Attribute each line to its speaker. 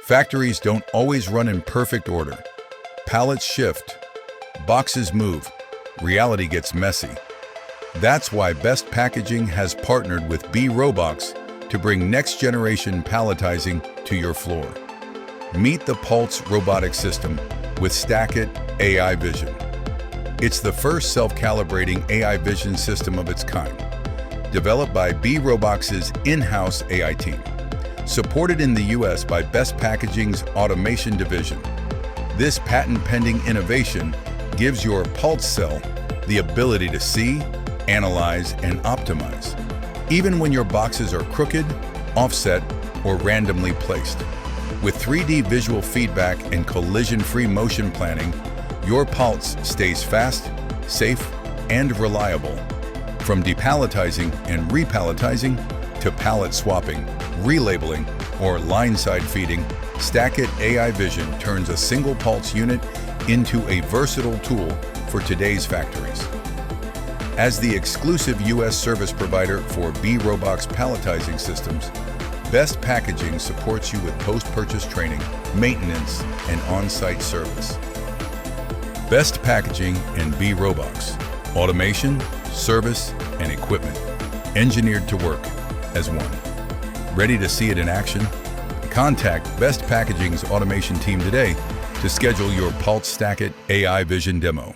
Speaker 1: Factories don't always run in perfect order. Pallets shift, boxes move, reality gets messy. That's why Best Packaging has partnered with BeRobox to bring next-generation palletizing to your floor. Meet the Paltz robotic system with StackIt AI Vision. It's the first self-calibrating AI vision system of its kind, developed by BeRobox's in-house AI team. Supported in the US by Best Packaging's automation division, this patent-pending innovation gives your Paltz cell the ability to see, analyze, and optimize, even when your boxes are crooked, offset, or randomly placed. With 3D visual feedback and collision-free motion planning, your Paltz stays fast, safe, and reliable. From depalletizing and repalletizing to pallet swapping, relabeling, or line-side feeding, StackIt AI Vision turns a single Paltz unit into a versatile tool for today's factories. As the exclusive U.S. service provider for BeRobox palletizing systems, Best Packaging supports you with post-purchase training, maintenance, and on-site service. Best Packaging and BeRobox, automation, service, and equipment, engineered to work as one. Ready to see it in action? Contact Best Packaging's automation team today to schedule your Paltz StackIt AI Vision demo.